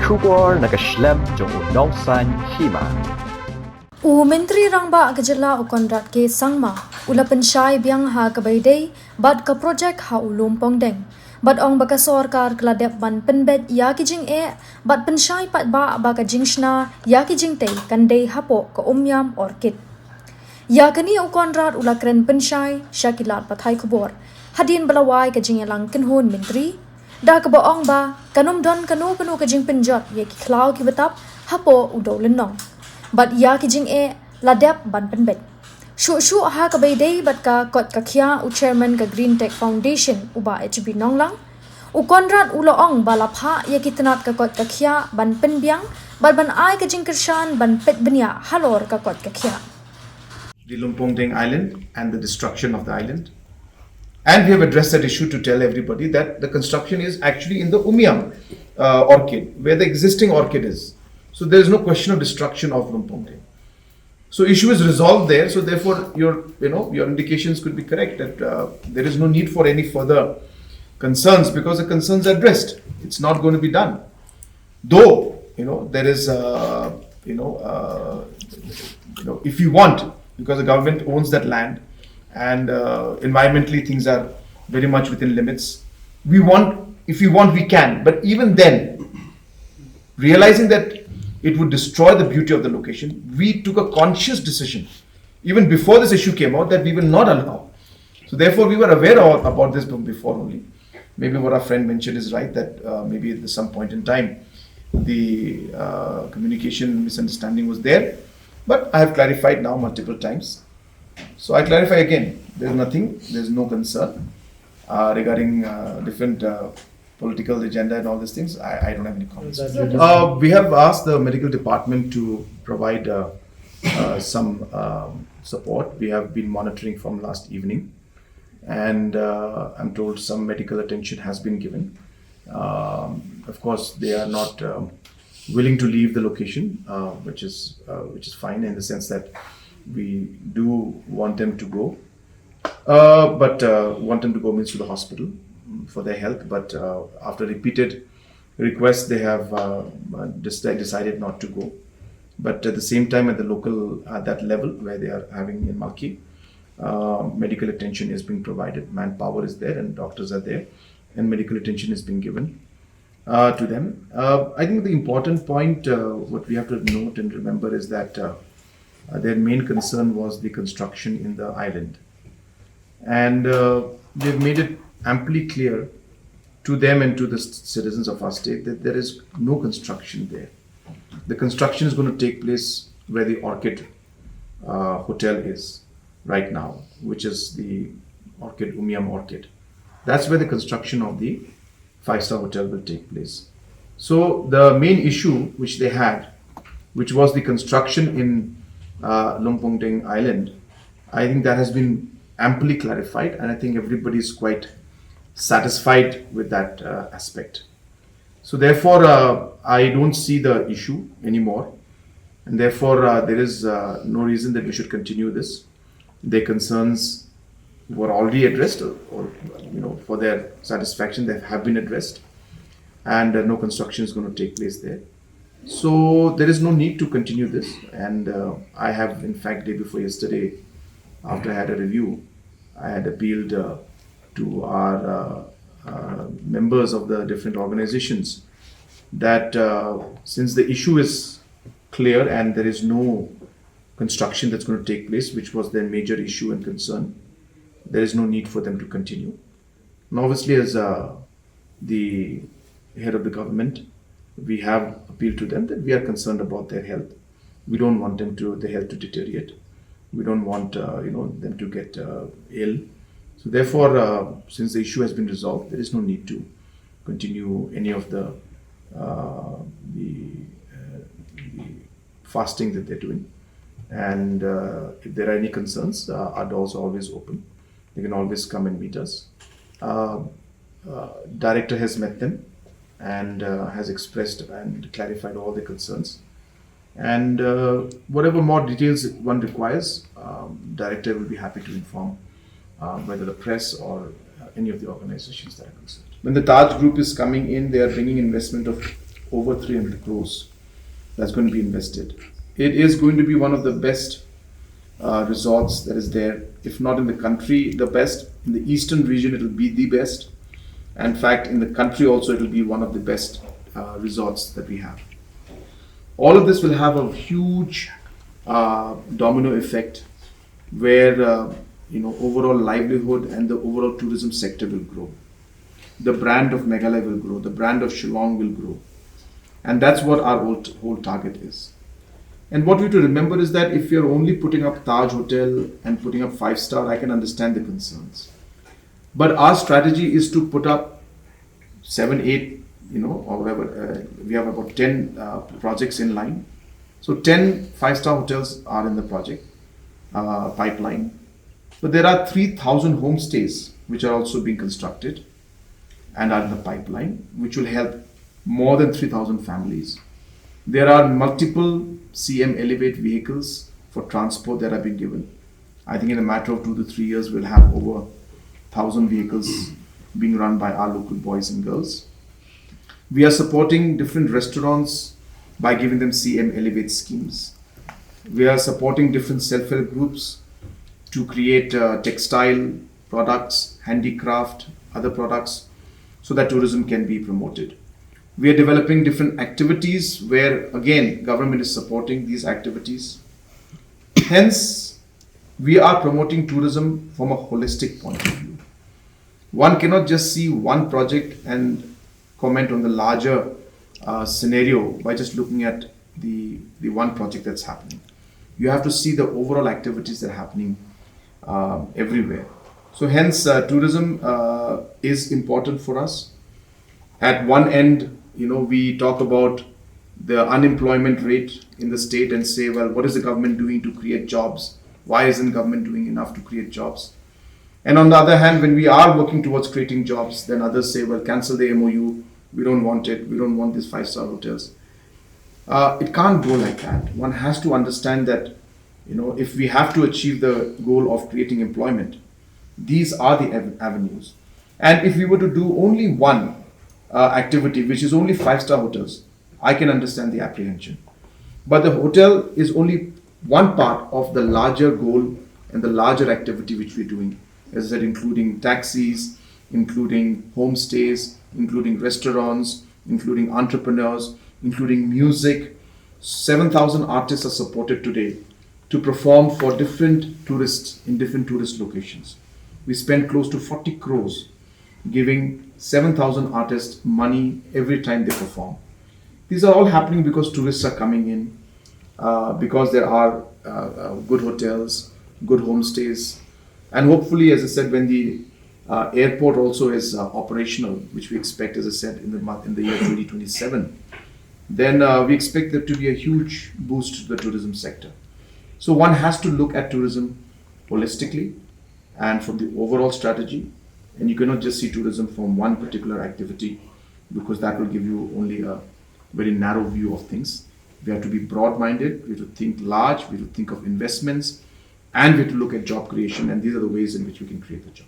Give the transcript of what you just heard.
Shubor nakaslem jong unongsan Hima. Menteri Rangba Gajala Conrad ke Sangma ula pensyai biang ha kabaidei bad ka projek ha Lumpongdeng. Bad ong baka Sorkar keladep ban Pynbeit ya ki Jingeh bad pensyai pat ba baka Jingshna ya ki Jingtei kandei hapo ke Umiam Orchid. Ya kani Conrad ula keren pensyai syakilat pathai kubor. Hadin belawai ke Jingelang kenhun menteri. Dah ke boong ba kanum don kanu ke jing penjot ye ki klau ki betap hapo udo lenong. Bad ya ki Jingeh ladep ban Pynbeit. Shu ha ka baydei bat ka kot ka khia u chairman ka Green Tech Foundation uba HB nonglang. U Conrad uloong balapha ye ki tenat ka kot ka khia ban penbiang bad ban ai ka jing kershan ban pet benya Halor ka kot ka khia. The Lumpongdeng island and the destruction of the island. And we have addressed that issue to tell everybody that the construction is actually in the Umiam orchid, where the existing orchid is. So there is no question of destruction of Lumpongdeng. So issue is resolved there. So therefore, your indications could be correct that there is no need for any further concerns because the concerns are addressed. It's not going to be done. Though there is if you want, because the government owns that land and environmentally things are very much within limits. If we want, we can. But even then, realizing that it would destroy the beauty of the location, we took a conscious decision, even before this issue came out, that we will not allow. So therefore, we were aware about this before only. Maybe what our friend mentioned is right, that maybe at some point in time, the communication misunderstanding was there. But I have clarified now multiple times. So I clarify again, there's no concern regarding different political agenda and all these things. I don't have any comments. We have asked the medical department to provide some support. We have been monitoring from last evening, and I'm told some medical attention has been given. Of course, they are not willing to leave the location, which is fine in the sense that we do want them to go, but want them to go means to the hospital for their health. But after repeated requests, they have decided not to go. But at the same time, at the local, at that level where they are having in Malki, medical attention is being provided. Manpower is there and doctors are there, and medical attention is being given to them. I think the important point, what we have to note and remember is that their main concern was the construction in the island. And they've made it amply clear to them and to the citizens of our state that there is no construction there. The construction is going to take place where the Orchid hotel is right now, which is the Orchid, Umiam Orchid. That's where the construction of the 5-star hotel will take place. So the main issue which they had, which was the construction in Lumpongdeng Island, I think that has been amply clarified, and I think everybody is quite satisfied with that aspect. So therefore, I don't see the issue anymore, and therefore there is no reason that we should continue this. Their concerns were already addressed, or for their satisfaction, they have been addressed, and no construction is going to take place there. So there is no need to continue this, and I have, in fact, day before yesterday, after I had a review, I had appealed to our members of the different organizations that since the issue is clear and there is no construction that's going to take place, which was their major issue and concern, there is no need for them to continue. And obviously, as the head of the government, we have appealed to them that we are concerned about their health. We don't want their health to deteriorate. We don't want them to get ill. So therefore, since the issue has been resolved, there is no need to continue any of the fasting that they're doing. And if there are any concerns, our doors are always open. They can always come and meet us. Director has met them and has expressed and clarified all the concerns. And whatever more details one requires, Director will be happy to inform whether the press or any of the organizations that are concerned. When the Taj Group is coming in, they are bringing investment of over 300 crores that's going to be invested. It is going to be one of the best resorts that is there, if not in the country, the best. In the eastern region, it will be the best. In fact, in the country also, it will be one of the best resorts that we have. All of this will have a huge domino effect where overall livelihood and the overall tourism sector will grow. The brand of Meghalaya will grow, the brand of Shillong will grow. And that's what our whole target is. And what we have to remember is that if you're only putting up Taj Hotel and putting up 5-star, I can understand the concerns. But our strategy is to put up 7, 8, or whatever. We have about 10 projects in line. So 10 5-star hotels are in the project pipeline. But there are 3,000 homestays which are also being constructed and are in the pipeline, which will help more than 3,000 families. There are multiple CM Elevate vehicles for transport that have been given. I think in a matter of 2 to 3 years, we'll have over 1,000 vehicles being run by our local boys and girls. We are supporting different restaurants by giving them CM Elevate schemes. We are supporting different self-help groups to create textile products, handicraft, other products, so that tourism can be promoted. We are developing different activities where, again, government is supporting these activities. Hence, we are promoting tourism from a holistic point of view. One cannot just see one project and comment on the larger scenario by just looking at the one project that's happening. You have to see the overall activities that are happening everywhere. So hence, tourism is important for us. At one end, we talk about the unemployment rate in the state and say, well, what is the government doing to create jobs? Why isn't government doing enough to create jobs? And on the other hand, when we are working towards creating jobs, then others say, well, cancel the MOU. We don't want it. We don't want these 5-star hotels. It can't go like that. One has to understand that, if we have to achieve the goal of creating employment, these are the avenues. And if we were to do only one activity, which is only 5-star hotels, I can understand the apprehension. But the hotel is only one part of the larger goal and the larger activity which we're doing. As I said, including taxis, including homestays, including restaurants, including entrepreneurs, including music. 7,000 artists are supported today to perform for different tourists in different tourist locations. We spend close to 40 crores giving 7,000 artists money every time they perform. These are all happening because tourists are coming in, because there are good hotels, good homestays, and hopefully, as I said, when the airport also is operational, which we expect, as I said, in the year 2027, then we expect there to be a huge boost to the tourism sector. So one has to look at tourism holistically and from the overall strategy. And you cannot just see tourism from one particular activity, because that will give you only a very narrow view of things. We have to be broad-minded, we have to think large, we have to think of investments, and we have to look at job creation, and these are the ways in which we can create the job.